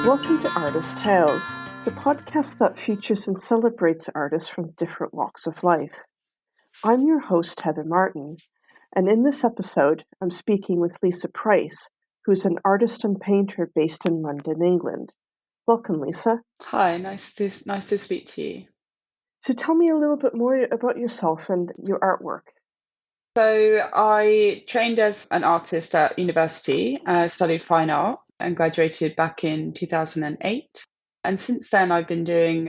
Welcome to Artist Tales, the podcast that features and celebrates artists from different walks of life. I'm your host, Heather Martin, and in this episode, I'm speaking with Lisa Price, who's an artist and painter based in London, England. Welcome, Lisa. Hi, nice to speak to you. So tell me a little bit more about yourself and your artwork. So I trained as an artist at university, studied fine art and graduated back in 2008. And since then I've been doing,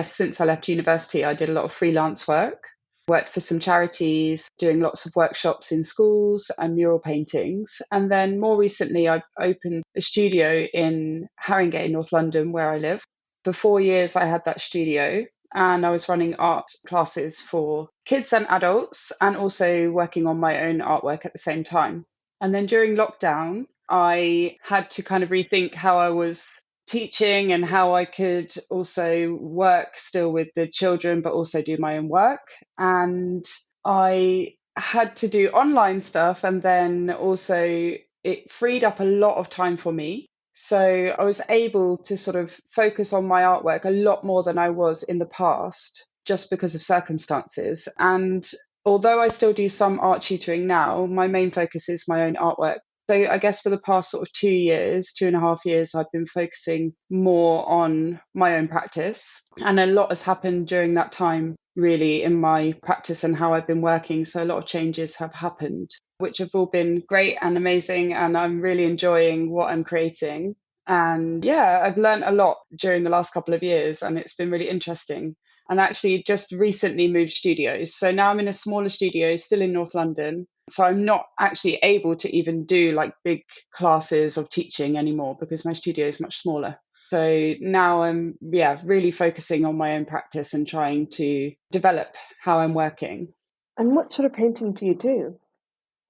since I left university, I did a lot of freelance work, worked for some charities, doing lots of workshops in schools and mural paintings. And then more recently, I've opened a studio in Haringey, North London, where I live. For 4 years, I had that studio. And I was running art classes for kids and adults and also working on my own artwork at the same time. And then during lockdown, I had to kind of rethink how I was teaching and how I could also work still with the children, but also do my own work. And I had to do online stuff. And then also it freed up a lot of time for me. So I was able to sort of focus on my artwork a lot more than I was in the past, just because of circumstances. And although I still do some art tutoring now, my main focus is my own artwork. So I guess for the past sort of 2.5 years, I've been focusing more on my own practice. And a lot has happened during that time, really, in my practice and how I've been working. So a lot of changes have happened, which have all been great and amazing. And I'm really enjoying what I'm creating. And yeah, I've learned a lot during the last couple of years, and it's been really interesting. And actually just recently moved studios. So now I'm in a smaller studio, still in North London. So I'm not actually able to even do like big classes of teaching anymore because my studio is much smaller. So now I'm really focusing on my own practice and trying to develop how I'm working. And what sort of painting do you do?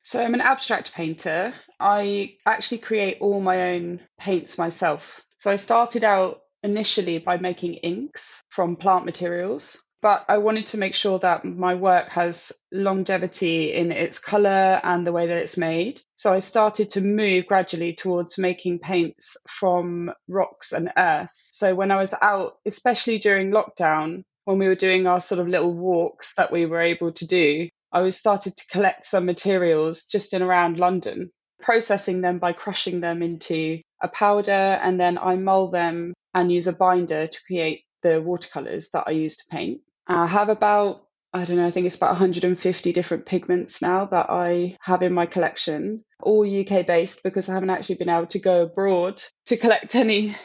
So I'm an abstract painter. I actually create all my own paints myself. So I started out initially by making inks from plant materials, but I wanted to make sure that my work has longevity in its color and the way that it's made. So I started to move gradually towards making paints from rocks and earth. So when I was out, especially during lockdown, when we were doing our sort of little walks that we were able to do, I started to collect some materials just in around London, processing them by crushing them into a powder, and then I mold them and use a binder to create the watercolors that I use to paint. I have about, I think it's about 150 different pigments now that I have in my collection, all UK based because I haven't actually been able to go abroad to collect any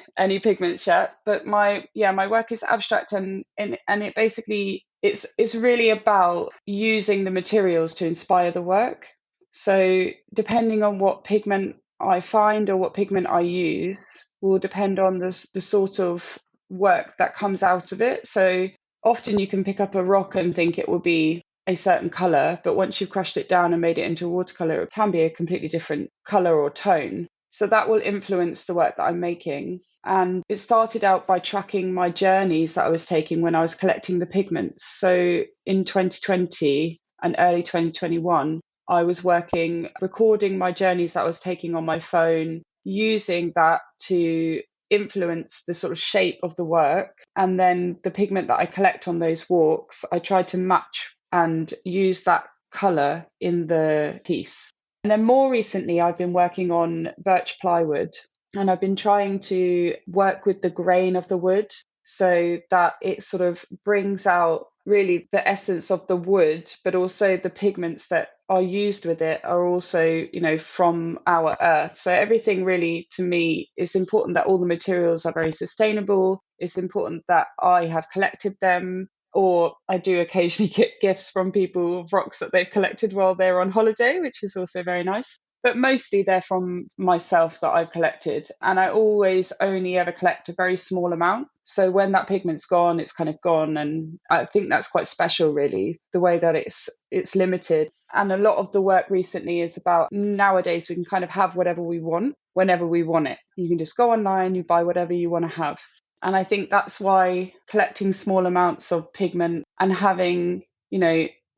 pigments yet. But my work is abstract and it basically it's really about using the materials to inspire the work. So depending on what pigment I find or what pigment I use will depend on the sort of work that comes out of it. So often you can pick up a rock and think it will be a certain color, but once you've crushed it down and made it into a watercolor, it can be a completely different color or tone. So that will influence the work that I'm making. And it started out by tracking my journeys that I was taking when I was collecting the pigments. So in 2020 and early 2021, I was recording my journeys that I was taking on my phone, using that to influence the sort of shape of the work. And then the pigment that I collect on those walks, I try to match and use that color in the piece. And then more recently, I've been working on birch plywood, and I've been trying to work with the grain of the wood so that it sort of brings out really the essence of the wood, but also the pigments that are used with it are also, from our earth. So everything really, to me, is important that all the materials are very sustainable. It's important that I have collected them, or I do occasionally get gifts from people of rocks that they've collected while they're on holiday, which is also very nice. But mostly they're from myself that I've collected. And I always only ever collect a very small amount. So when that pigment's gone, it's kind of gone. And I think that's quite special, really, the way that it's limited. And a lot of the work recently is about nowadays we can kind of have whatever we want, whenever we want it. You can just go online, you buy whatever you want to have. And I think that's why collecting small amounts of pigment and having,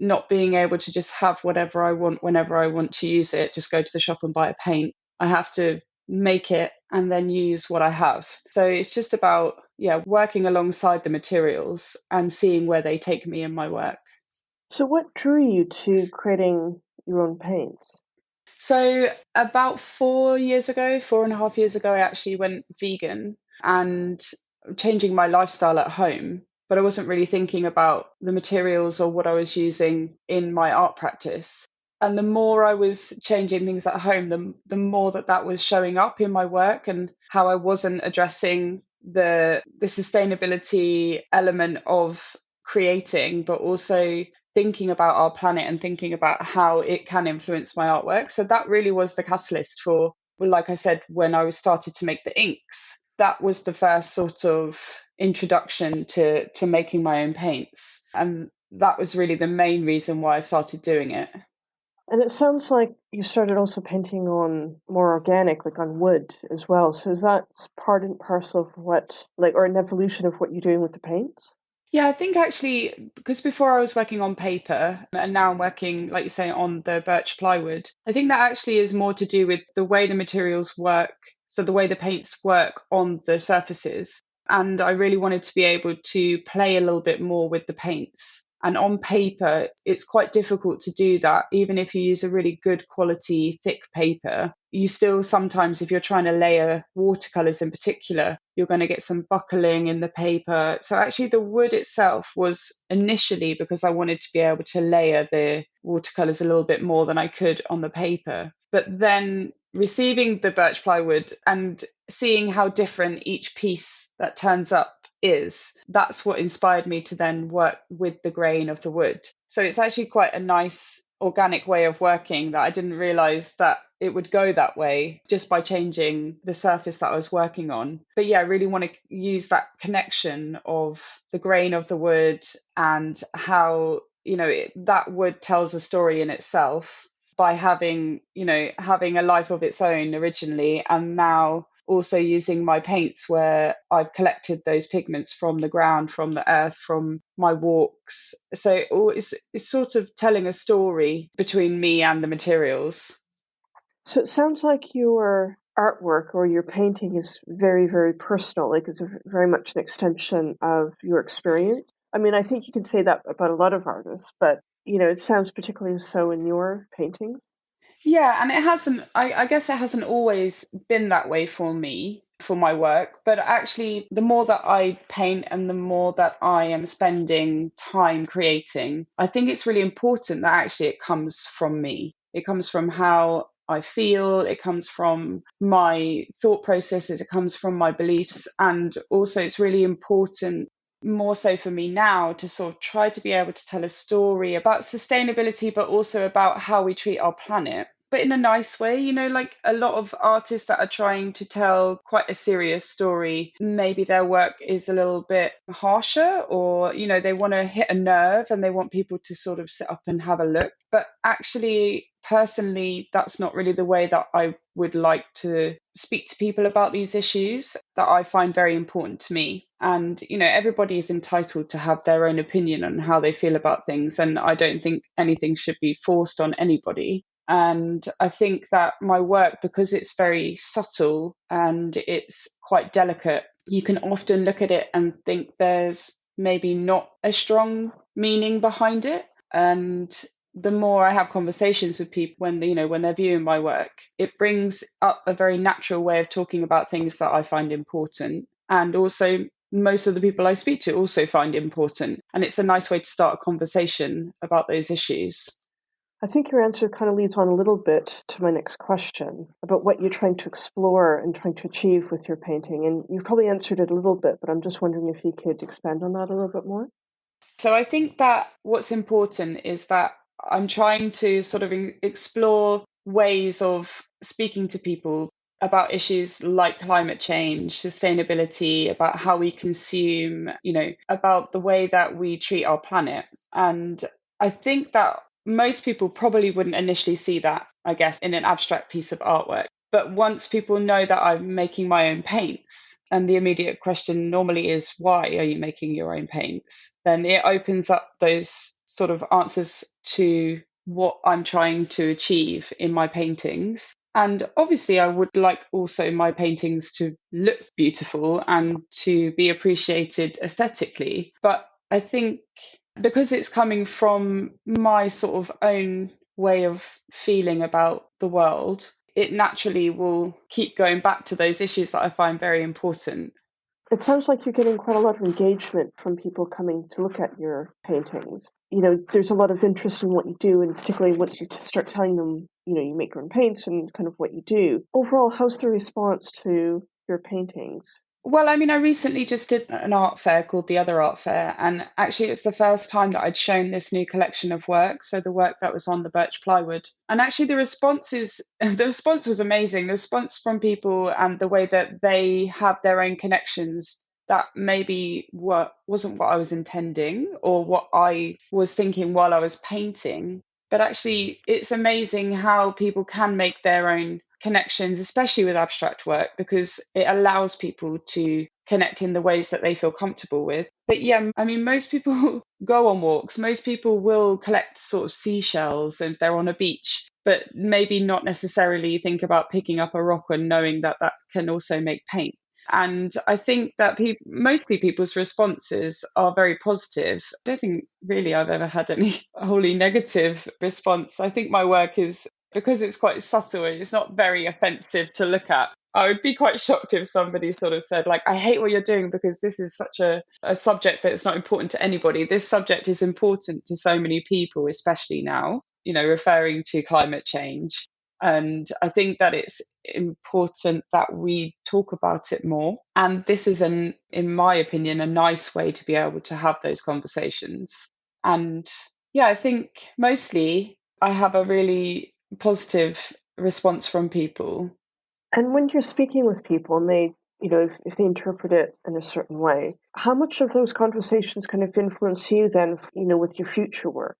not being able to just have whatever I want whenever I want to use it, just go to the shop and buy a paint. I have to make it and then use what I have. So it's just about, working alongside the materials and seeing where they take me in my work. So what drew you to creating your own paints? So about 4 years ago, 4.5 years ago, I actually went vegan and changing my lifestyle at home. But I wasn't really thinking about the materials or what I was using in my art practice. And the more I was changing things at home, the more that was showing up in my work, and how I wasn't addressing the sustainability element of creating, but also thinking about our planet and thinking about how it can influence my artwork. So that really was the catalyst for, well, like I said, when I started to make the inks, that was the first sort of introduction to making my own paints. And that was really the main reason why I started doing it. And it sounds like you started also painting on more organic, like on wood as well. So is that part and parcel of what, like, or an evolution of what you're doing with the paints? Yeah, I think actually, because before I was working on paper and now I'm working, like you say, on the birch plywood, I think that actually is more to do with the way the materials work. So the way the paints work on the surfaces. And I really wanted to be able to play a little bit more with the paints. And on paper, it's quite difficult to do that. Even if you use a really good quality, thick paper, you still sometimes, if you're trying to layer watercolors in particular, you're going to get some buckling in the paper. So actually, the wood itself was initially because I wanted to be able to layer the watercolors a little bit more than I could on the paper. But then receiving the birch plywood and seeing how different each piece that turns up that's what inspired me to then work with the grain of the wood. So it's actually quite a nice organic way of working that I didn't realize that it would go that way just by changing the surface that I was working on. But yeah, I really want to use that connection of the grain of the wood and how, that wood tells a story in itself by having a life of its own originally, and now also using my paints where I've collected those pigments from the ground, from the earth, from my walks. So it's sort of telling a story between me and the materials. So it sounds like your artwork or your painting is very, very personal. Like it's very much an extension of your experience. I mean, I think you can say that about a lot of artists, but it sounds particularly so in your paintings. Yeah, and it hasn't, I guess it hasn't always been that way for me, for my work. But actually, the more that I paint and the more that I am spending time creating, I think it's really important that actually it comes from me. It comes from how I feel, it comes from my thought processes, it comes from my beliefs. And also, it's really important, more so for me now, to sort of try to be able to tell a story about sustainability, but also about how we treat our planet, but in a nice way. Like a lot of artists that are trying to tell quite a serious story, maybe their work is a little bit harsher, or they want to hit a nerve and they want people to sort of sit up and have a look. But actually, personally, that's not really the way that I would like to speak to people about these issues that I find very important to me. And everybody is entitled to have their own opinion on how they feel about things, and I don't think anything should be forced on anybody. And I think that my work, because it's very subtle and it's quite delicate, you can often look at it and think there's maybe not a strong meaning behind it. And the more I have conversations with people when they're viewing my work, it brings up a very natural way of talking about things that I find important. And also, most of the people I speak to also find important. And it's a nice way to start a conversation about those issues. I think your answer kind of leads on a little bit to my next question about what you're trying to explore and trying to achieve with your painting. And you've probably answered it a little bit, but I'm just wondering if you could expand on that a little bit more. So I think that what's important is that I'm trying to sort of explore ways of speaking to people about issues like climate change, sustainability, about how we consume, about the way that we treat our planet. And I think that most people probably wouldn't initially see that, I guess, in an abstract piece of artwork. But once people know that I'm making my own paints, and the immediate question normally is, why are you making your own paints? Then it opens up those sort of answers to what I'm trying to achieve in my paintings. And obviously, I would like also my paintings to look beautiful and to be appreciated aesthetically. But I think because it's coming from my sort of own way of feeling about the world, it naturally will keep going back to those issues that I find very important. It sounds like you're getting quite a lot of engagement from people coming to look at your paintings. There's a lot of interest in what you do, and particularly once you start telling them, you make your own paints and kind of what you do. Overall, how's the response to your paintings? Well, I mean, I recently just did an art fair called the Other Art Fair, and actually, it's the first time that I'd shown this new collection of work. So the work that was on the birch plywood, and actually, the response was amazing. The response from people and the way that they have their own connections that maybe wasn't what I was intending or what I was thinking while I was painting. But actually, it's amazing how people can make their own connections, especially with abstract work, because it allows people to connect in the ways that they feel comfortable with. But yeah, I mean, most people go on walks, most people will collect sort of seashells if they're on a beach, but maybe not necessarily think about picking up a rock and knowing that that can also make paint. And I think that mostly people's responses are very positive. I don't think really I've ever had any wholly negative response. I think my work is, because it's quite subtle, it's not very offensive to look at. I would be quite shocked if somebody sort of said, like, I hate what you're doing because this is such a subject that is not important to anybody. This subject is important to so many people, especially now, referring to climate change. And I think that it's important that we talk about it more. And this is, in my opinion, a nice way to be able to have those conversations. And yeah, I think mostly I have a really positive response from people. And when you're speaking with people and they, if they interpret it in a certain way, how much of those conversations kind of influence you then, with your future work?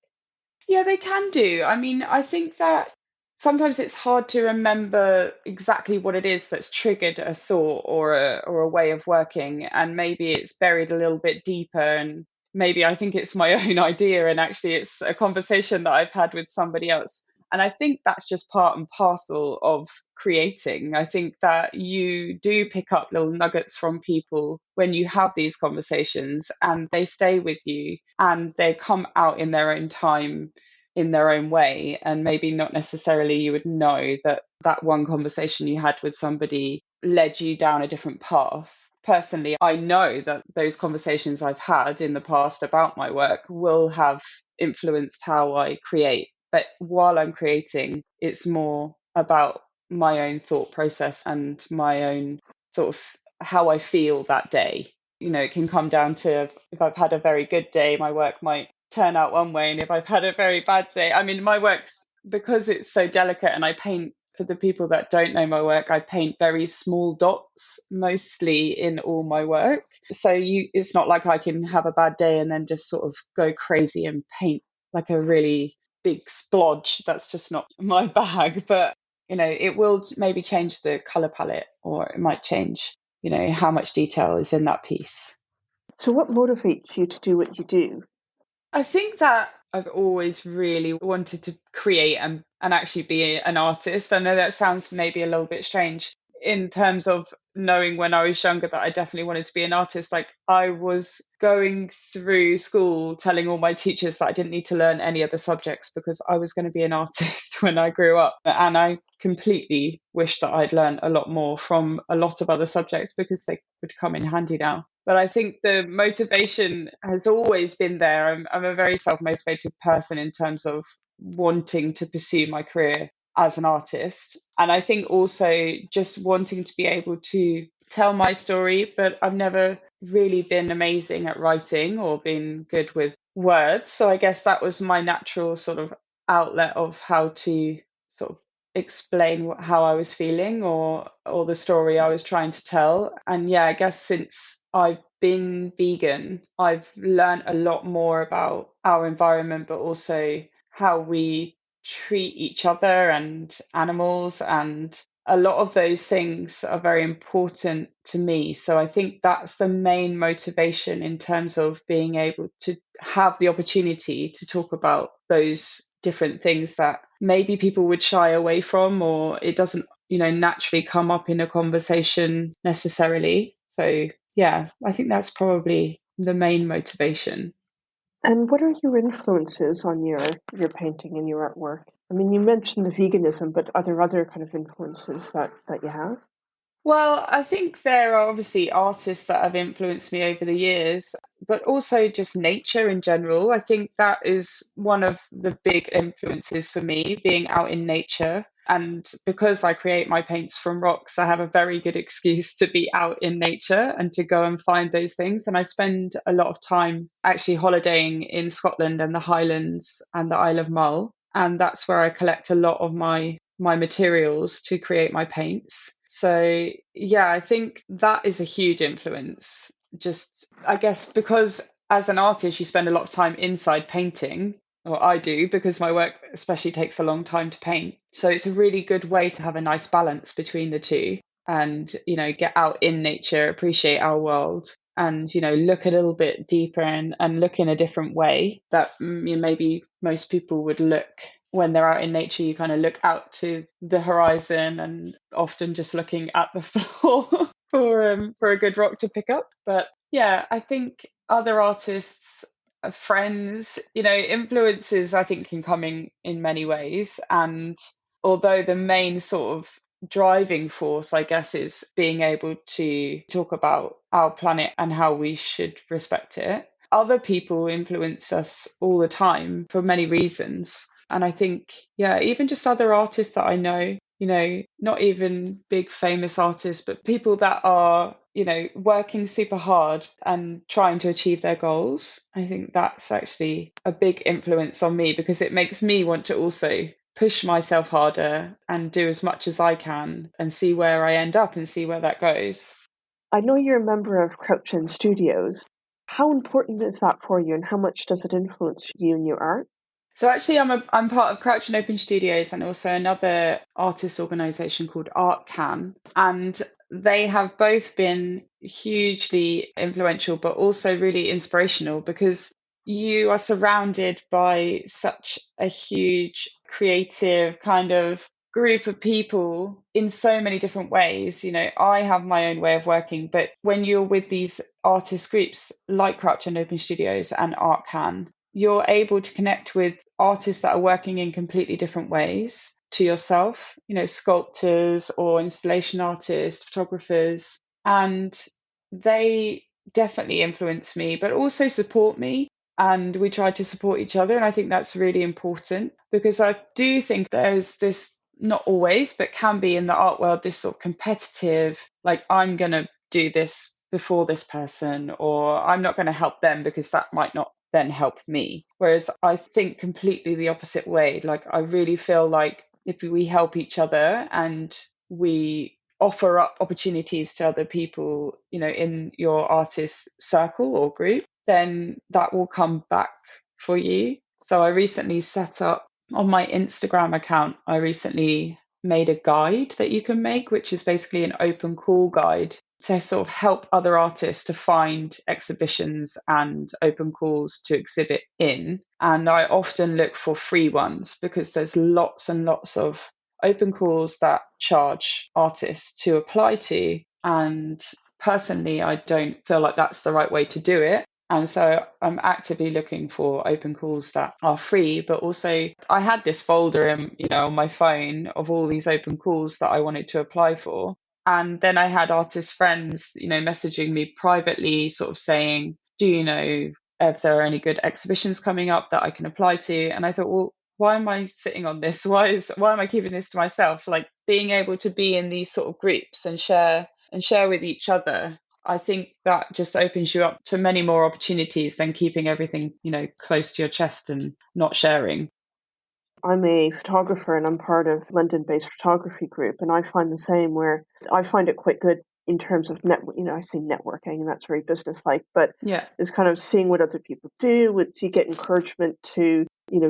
Yeah, they can do. I mean, I think that sometimes it's hard to remember exactly what it is that's triggered a thought or a way of working, and maybe it's buried a little bit deeper, and maybe I think it's my own idea and actually it's a conversation that I've had with somebody else. And I think that's just part and parcel of creating. I think that you do pick up little nuggets from people when you have these conversations, and they stay with you and they come out in their own time, in their own way. And maybe not necessarily you would know that that one conversation you had with somebody led you down a different path. Personally, I know that those conversations I've had in the past about my work will have influenced how I create. But while I'm creating, it's more about my own thought process and my own sort of how I feel that day. It can come down to, if I've had a very good day, my work might turn out one way. And if I've had a very bad day, I mean, my work's, because it's so delicate, and I paint, for the people that don't know my work, I paint very small dots mostly in all my work. So it's not like I can have a bad day and then just sort of go crazy and paint like a really big splodge. That's just not my bag. But it will maybe change the color palette, or it might change how much detail is in that piece. So what motivates you to do what you do? I think that I've always really wanted to create and actually be an artist. I know that sounds maybe a little bit strange in terms of knowing when I was younger that I definitely wanted to be an artist. Like, I was going through school telling all my teachers that I didn't need to learn any other subjects because I was going to be an artist when I grew up. And I completely wish that I'd learned a lot more from a lot of other subjects because they would come in handy now. But I think the motivation has always been there. I'm a very self-motivated person in terms of wanting to pursue my career as an artist. And I think also just wanting to be able to tell my story, but I've never really been amazing at writing or been good with words. So I guess that was my natural sort of outlet of how to sort of explain how I was feeling or the story I was trying to tell. And yeah, I guess since I've been vegan, I've learned a lot more about our environment, but also how we treat each other and animals. And a lot of those things are very important to me. So I think that's the main motivation in terms of being able to have the opportunity to talk about those different things that maybe people would shy away from, or it doesn't, naturally come up in a conversation necessarily. So yeah, I think that's probably the main motivation. And what are your influences on your painting and your artwork? I mean, you mentioned the veganism, but are there other kind of influences that you have? Well, I think there are obviously artists that have influenced me over the years, but also just nature in general. I think that is one of the big influences for me, being out in nature. And because I create my paints from rocks, I have a very good excuse to be out in nature and to go and find those things. And I spend a lot of time actually holidaying in Scotland and the Highlands and the Isle of Mull. And that's where I collect a lot of my materials to create my paints. So yeah, I think that is a huge influence. Just, I guess, because as an artist, you spend a lot of time inside painting, or I do, because my work especially takes a long time to paint. So it's a really good way to have a nice balance between the two and, get out in nature, appreciate our world, and, look a little bit deeper and look in a different way that maybe most people would look when they're out in nature. You kind of look out to the horizon and often just looking at the floor for a good rock to pick up. But yeah, I think other artists, friends, influences, I think can come in many ways. And although the main sort of driving force, I guess, is being able to talk about our planet and how we should respect it, other people influence us all the time for many reasons. And I think, yeah, even just other artists that I know, not even big famous artists, but people that are, working super hard and trying to achieve their goals. I think that's actually a big influence on me because it makes me want to also push myself harder and do as much as I can and see where I end up and see where that goes. I know you're a member of Crouch Studios. How important is that for you, and how much does it influence you and your art? So actually, I'm part of Crouch and Open Studios and also another artist organisation called Art Can, and they have both been hugely influential, but also really inspirational because you are surrounded by such a huge creative kind of group of people in so many different ways. I have my own way of working, but when you're with these artist groups like Crouch and Open Studios and Art Can, you're able to connect with artists that are working in completely different ways to yourself, sculptors or installation artists, photographers, and they definitely influence me, but also support me. And we try to support each other. And I think that's really important because I do think there's this, not always, but can be in the art world, this sort of competitive, like, I'm going to do this before this person, or I'm not going to help them because that might not then help me. Whereas I think completely the opposite way. Like, I really feel like if we help each other and we offer up opportunities to other people, in your artist circle or group, then that will come back for you. So I recently set up on my Instagram account, I recently made a guide that you can make, which is basically an open call guide to sort of help other artists to find exhibitions and open calls to exhibit in. And I often look for free ones because there's lots and lots of open calls that charge artists to apply to. And personally, I don't feel like that's the right way to do it. And so I'm actively looking for open calls that are free, but also I had this folder on my phone of all these open calls that I wanted to apply for. And then I had artist friends, messaging me privately, sort of saying, do you know if there are any good exhibitions coming up that I can apply to? And I thought, well, why am I sitting on this? Why am I keeping this to myself? Like, being able to be in these sort of groups and share with each other, I think that just opens you up to many more opportunities than keeping everything, close to your chest and not sharing. I'm a photographer and I'm part of London-based photography group, and I find the same where I find it quite good in terms of I say networking, and that's very business-like, but Yeah. it's kind of seeing what other people do. You get encouragement to,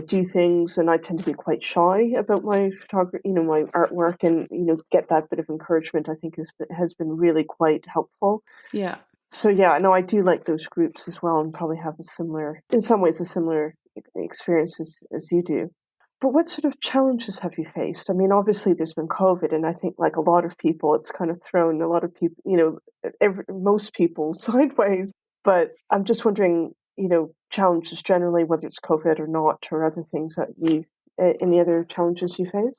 do things, and I tend to be quite shy about my photography, my artwork, and, get that bit of encouragement, I think has been really quite helpful. Yeah. So yeah, no, I do like those groups as well, and probably have in some ways, a similar experience as you do. But what sort of challenges have you faced? I mean, obviously there's been COVID, and I think like a lot of people, it's kind of thrown a lot of people, most people sideways. But I'm just wondering, challenges generally, whether it's COVID or not, or other things that any other challenges you face?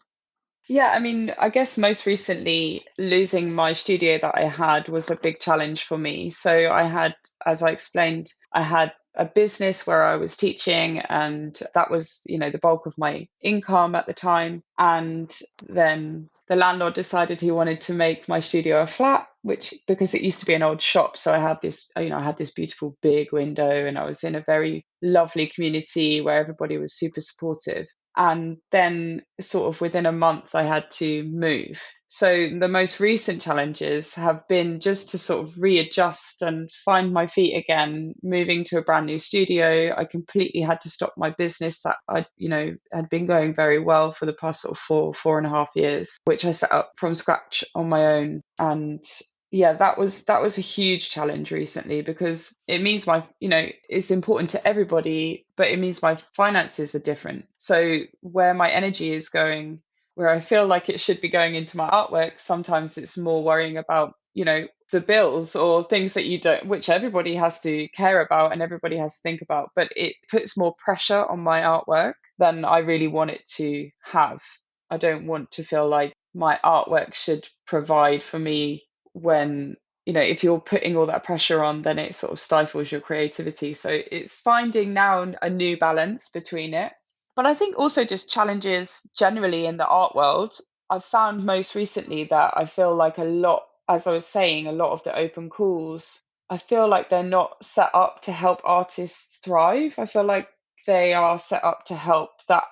Yeah, I mean, I guess most recently, losing my studio that I had was a big challenge for me. So I had, as I explained, I had a business where I was teaching, and that was, the bulk of my income at the time. And then the landlord decided he wanted to make my studio a flat, which because it used to be an old shop. So I had this beautiful big window, and I was in a very lovely community where everybody was super supportive. And then, sort of within a month, I had to move. So, the most recent challenges have been just to sort of readjust and find my feet again, moving to a brand new studio. I completely had to stop my business that had been going very well for the past sort of 4.5 years, which I set up from scratch on my own. And yeah, that was a huge challenge recently, because it means it's important to everybody, but it means my finances are different. So where my energy is going, where I feel like it should be going into my artwork, sometimes it's more worrying about the bills or things that you don't, which everybody has to care about and everybody has to think about, but it puts more pressure on my artwork than I really want it to have. I don't want to feel like my artwork should provide for me, when if you're putting all that pressure on, then it sort of stifles your creativity. So it's finding now a new balance between it. But I think also just challenges generally in the art world. I've found most recently that I feel like a lot, as I was saying, a lot of the open calls, I feel like they're not set up to help artists thrive. I feel like they are set up to help that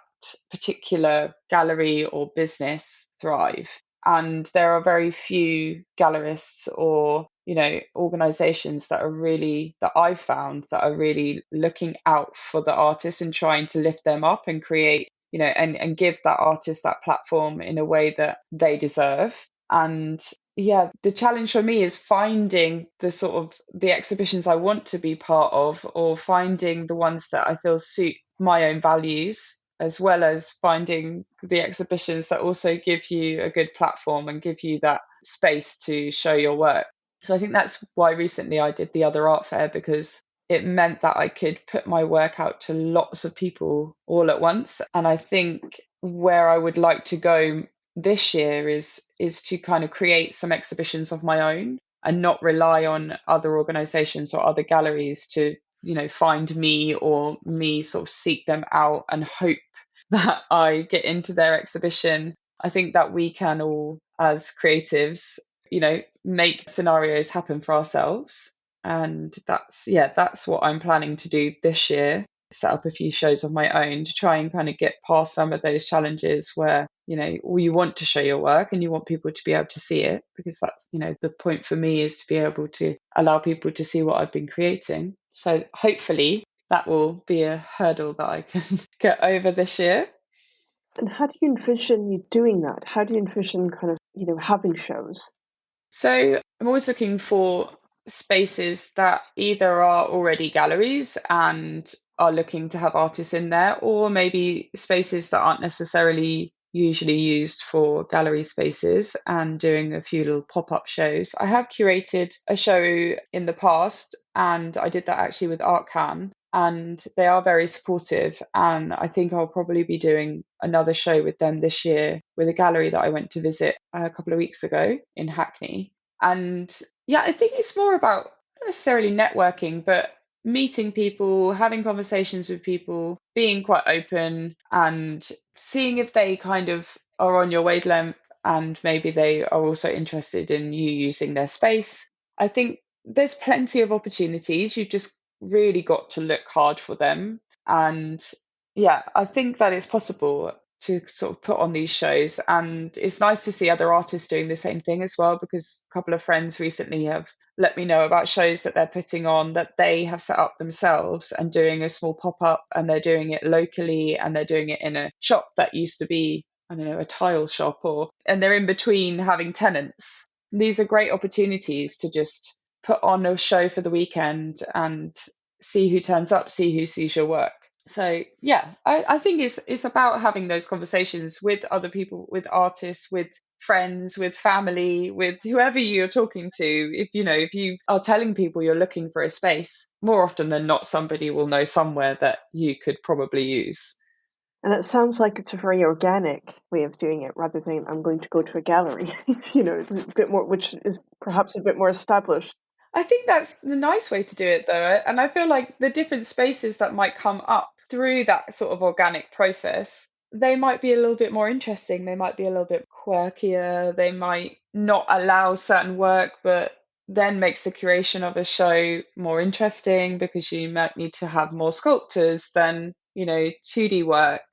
particular gallery or business thrive. And there are very few gallerists or organizations that I've found that are really looking out for the artists and trying to lift them up and create, and give that artist that platform in a way that they deserve. And yeah, the challenge for me is finding the sort of the exhibitions I want to be part of, or finding the ones that I feel suit my own values, as well as finding the exhibitions that also give you a good platform and give you that space to show your work. So I think that's why recently I did the other art fair, because it meant that I could put my work out to lots of people all at once. And I think where I would like to go this year is to kind of create some exhibitions of my own and not rely on other organizations or other galleries to find me, or me sort of seek them out and hope that I get into their exhibition. I think that we can all, as creatives, make scenarios happen for ourselves. And that's what I'm planning to do this year. Set up a few shows of my own to try and kind of get past some of those challenges where, you want to show your work and you want people to be able to see it, because that's, the point for me is to be able to allow people to see what I've been creating. So hopefully that will be a hurdle that I can get over this year. And how do you envision you doing that? How do you envision kind of, having shows? So I'm always looking for spaces that either are already galleries and are looking to have artists in there, or maybe spaces that aren't necessarily usually used for gallery spaces, and doing a few little pop-up shows. I have curated a show in the past, and I did that actually with ArtCan, and they are very supportive. And I think I'll probably be doing another show with them this year with a gallery that I went to visit a couple of weeks ago in Hackney. And yeah, I think it's more about not necessarily networking, but meeting people, having conversations with people, being quite open, and seeing if they kind of are on your wavelength, and maybe they are also interested in you using their space. I think there's plenty of opportunities. You've just really got to look hard for them. And yeah, I think that it's possible to sort of put on these shows. And it's nice to see other artists doing the same thing as well, because a couple of friends recently have let me know about shows that they're putting on that they have set up themselves and doing a small pop-up, and they're doing it locally, and they're doing it in a shop that used to be, I don't know, a tile shop, and they're in between having tenants. These are great opportunities to just put on a show for the weekend and see who turns up, see who sees your work. So yeah, I think it's about having those conversations with other people, with artists, with friends, with family, with whoever you're talking to. If you are telling people you're looking for a space, more often than not, somebody will know somewhere that you could probably use. And it sounds like it's a very organic way of doing it rather than I'm going to go to a gallery, it's a bit more, which is perhaps a bit more established. I think that's the nice way to do it, though. And I feel like the different spaces that might come up through that sort of organic process, they might be a little bit more interesting. They might be a little bit quirkier. They might not allow certain work, but then makes the curation of a show more interesting because you might need to have more sculptors than, 2D work.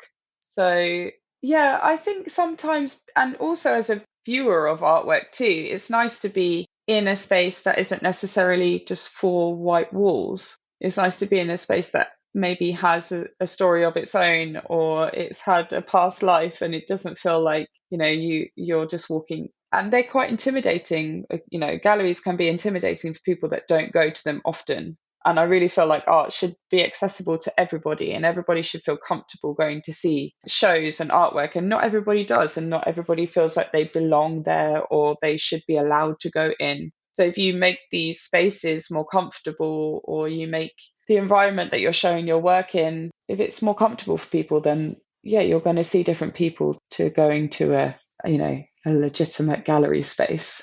So, yeah, I think sometimes, and also as a viewer of artwork too, it's nice to be in a space that isn't necessarily just four white walls. It's nice to be in a space that maybe has a story of its own, or it's had a past life, and it doesn't feel like you're just walking. And they're quite intimidating. Galleries can be intimidating for people that don't go to them often. And I really feel like art should be accessible to everybody, and everybody should feel comfortable going to see shows and artwork. And not everybody does, and not everybody feels like they belong there or they should be allowed to go in. So if you make these spaces more comfortable, or you make the environment that you're showing your work in, if it's more comfortable for people, then yeah, you're going to see different people to going to a legitimate gallery space.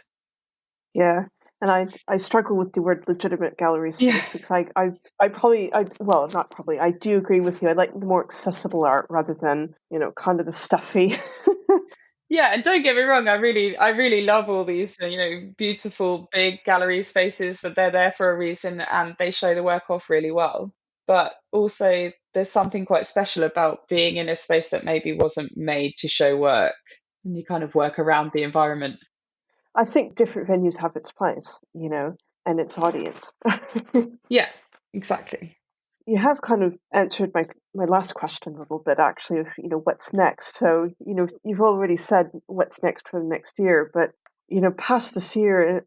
Yeah. And I struggle with the word legitimate gallery Yeah. space because well, not probably, I do agree with you. I like the more accessible art rather than, kind of the stuffy. Yeah, and don't get me wrong, I really love all these, beautiful big gallery spaces, that they're there for a reason and they show the work off really well. But also there's something quite special about being in a space that maybe wasn't made to show work, and you kind of work around the environment. I think different venues have its place, and its audience. Yeah, exactly. You have kind of answered my last question a little bit, actually, of, what's next. So, you've already said what's next for the next year, but, past this year,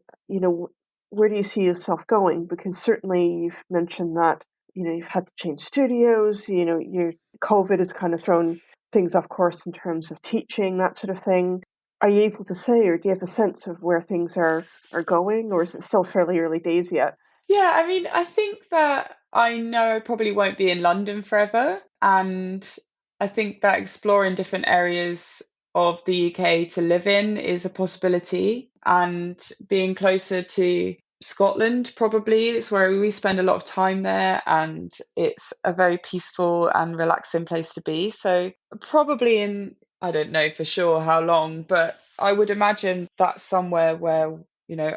where do you see yourself going? Because certainly you've mentioned that, you've had to change studios, your COVID has kind of thrown things off course in terms of teaching, that sort of thing. Are you able to say, or do you have a sense of where things are going, or is it still fairly early days yet? Yeah, I mean, I think that I know I probably won't be in London forever. And I think that exploring different areas of the UK to live in is a possibility. And being closer to Scotland probably is where we spend a lot of time there. And it's a very peaceful and relaxing place to be. So, probably in, I don't know for sure how long, but I would imagine that's somewhere where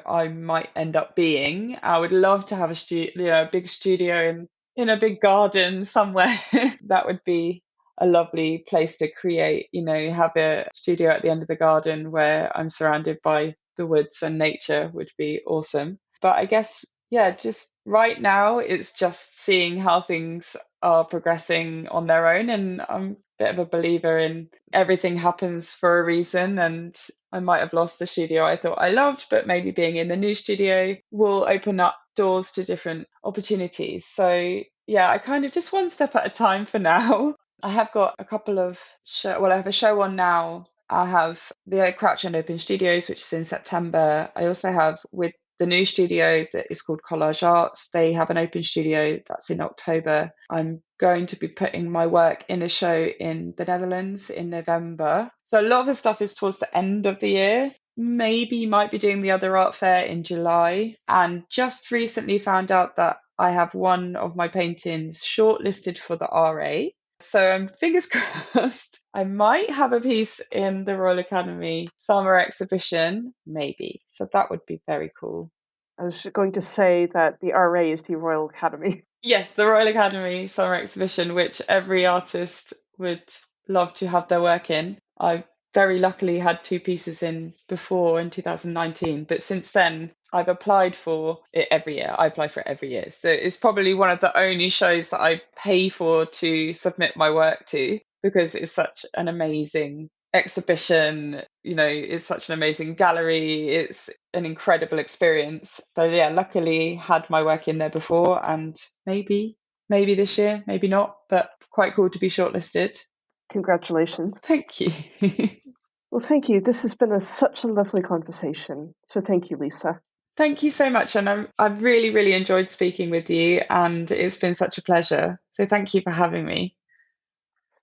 I might end up being. I would love to have a big studio in a big garden somewhere. That would be a lovely place to create. Have a studio at the end of the garden where I'm surrounded by the woods and nature would be awesome. But I guess, yeah, just right now it's just seeing how things are progressing on their own. And I'm a bit of a believer in everything happens for a reason. And I might have lost the studio I thought I loved, but maybe being in the new studio will open up doors to different opportunities. So, yeah, I kind of just one step at a time for now. I have got a couple of I have a show on now. I have the Crouch and Open Studios, which is in September. I also have with the new studio that is called Collage Arts. They have an open studio that's in October. I'm going to be putting my work in a show in the Netherlands in November. So a lot of the stuff is towards the end of the year. Maybe might be doing the other art fair in July. And just recently found out that I have one of my paintings shortlisted for the RA. So fingers crossed, I might have a piece in the Royal Academy summer exhibition, maybe. So that would be very cool. I was going to say that the RA is the Royal Academy. Yes, the Royal Academy summer exhibition, which every artist would love to have their work in. I very luckily had two pieces in before in 2019, but since then I've applied for it every year. I apply for it every year. So it's probably one of the only shows that I pay for to submit my work to, because it's such an amazing exhibition. It's such an amazing gallery. It's an incredible experience. So yeah, luckily had my work in there before, and maybe maybe this year, maybe not, but quite cool to be shortlisted. Congratulations. Thank you. Well, thank you. This has been such a lovely conversation. So thank you, Lisa. Thank you so much. And I've really, really enjoyed speaking with you, and it's been such a pleasure. So thank you for having me.